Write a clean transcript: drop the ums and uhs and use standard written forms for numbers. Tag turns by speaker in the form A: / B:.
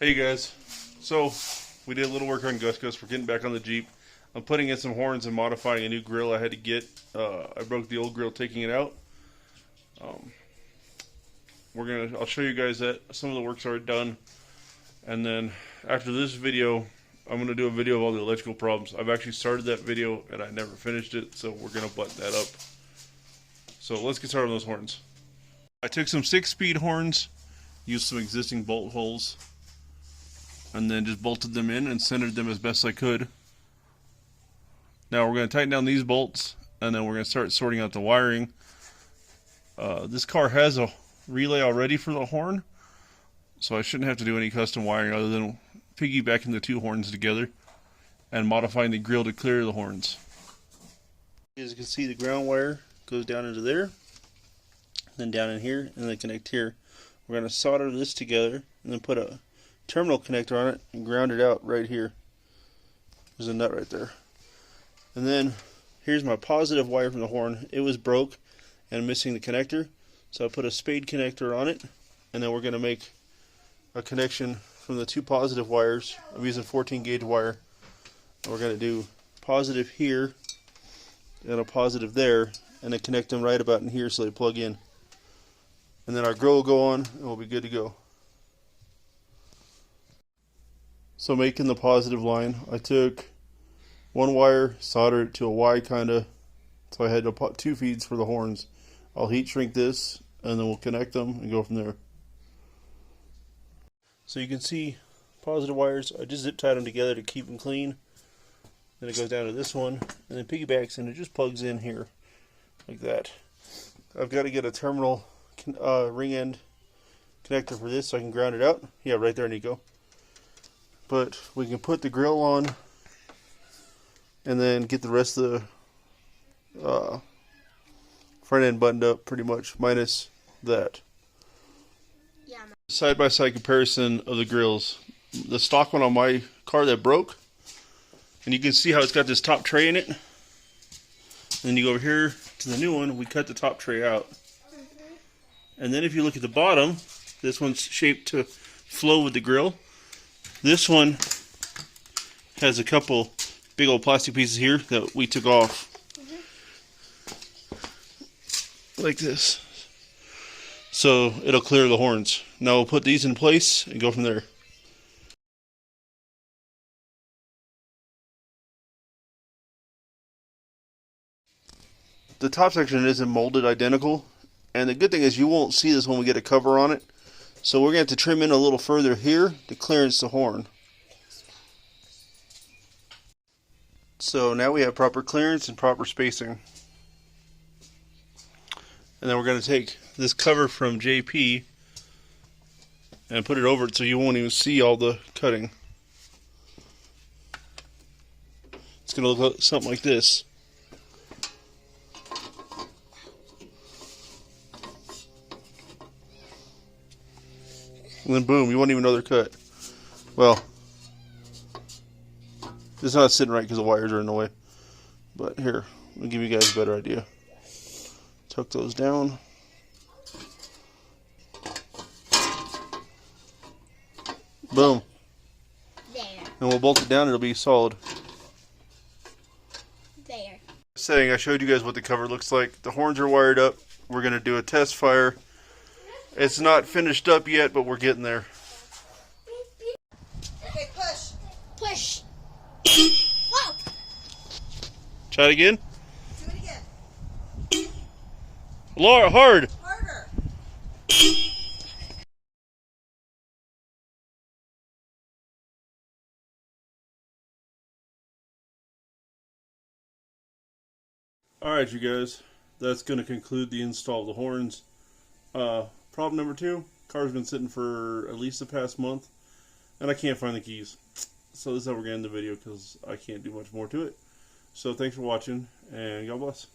A: Hey guys, so we did a little work on Gus. We're getting back on the Jeep. I'm putting in some horns and modifying a new grill I had to get. I broke the old grill taking it out. Um, I'll show you guys that some of the work's already done, and then after this video, I'm gonna do a video of all the electrical problems. I've actually started that video and I never finished it, so we're gonna button that up. So let's get started on those horns. I took some 6-speed horns, used some existing bolt holes, and then just bolted them in and centered them as best I could. Now we're going to tighten down these bolts, and then we're going to start sorting out the wiring. This car has a relay already for the horn, so I shouldn't have to do any custom wiring other than piggybacking the two horns together and modifying the grill to clear the horns. As you can see, the ground wire goes down into there, then down in here, and then connect here. We're going to solder this together and then put a terminal connector on it and ground it out right here. There's a nut right there. And then here's my positive wire from the horn. It was broke and missing the connector, so I put a spade connector on it, and then we're going to make a connection from the two positive wires. I'm using 14 gauge wire, and we're going to do positive here and a positive there, and then connect them right about in here so they plug in. And then our grill will go on and we'll be good to go. So making the positive line, I took one wire, soldered it to a Y kinda, so I had two feeds for the horns. I'll heat shrink this, and then we'll connect them and go from there. So you can see positive wires, I just zip tied them together to keep them clean. Then it goes down to this one, and then piggybacks, and it just plugs in here, like that. I've got to get a terminal ring end connector for this so I can ground it out. Yeah, right there, Nico. But we can put the grill on and then get the rest of the front end buttoned up pretty much, minus that. Yeah. Side-by-side comparison of the grills. The stock one on my car that broke, and you can see how it's got this top tray in it. And then you go over here to the new one, we cut the top tray out. And then if you look at the bottom, this one's shaped to flow with the grill. This one has a couple big old plastic pieces here that we took off. Like this. So it'll clear the horns. Now we'll put these in place and go from there. The top section isn't molded identical, and the good thing is you won't see this when we get a cover on it. So we're going to have to trim in a little further here to clearance the horn. So now we have proper clearance and proper spacing. And then we're going to take this cover from JP and put it over it so you won't even see all the cutting. It's going to look like something like this. And then boom, you won't even know they're cut. Well, it's not sitting right because the wires are in the way. But here, I'll give you guys a better idea. Tuck those down. Boom.
B: There.
A: And we'll bolt it down, it'll be solid.
B: There.
A: Saying I showed you guys what the cover looks like. The horns are wired up. We're going to do a test fire. It's not finished up yet, but we're getting there.
B: Okay, push. Push. Whoa.
A: Try it again.
B: Do it again.
A: Laura, hard.
B: Harder.
A: Alright, you guys. That's going to conclude the install of the horns. Problem number 2, car's been sitting for at least the past month, and I can't find the keys. So this is how we're going to end the video because I can't do much more to it. So thanks for watching, and God bless.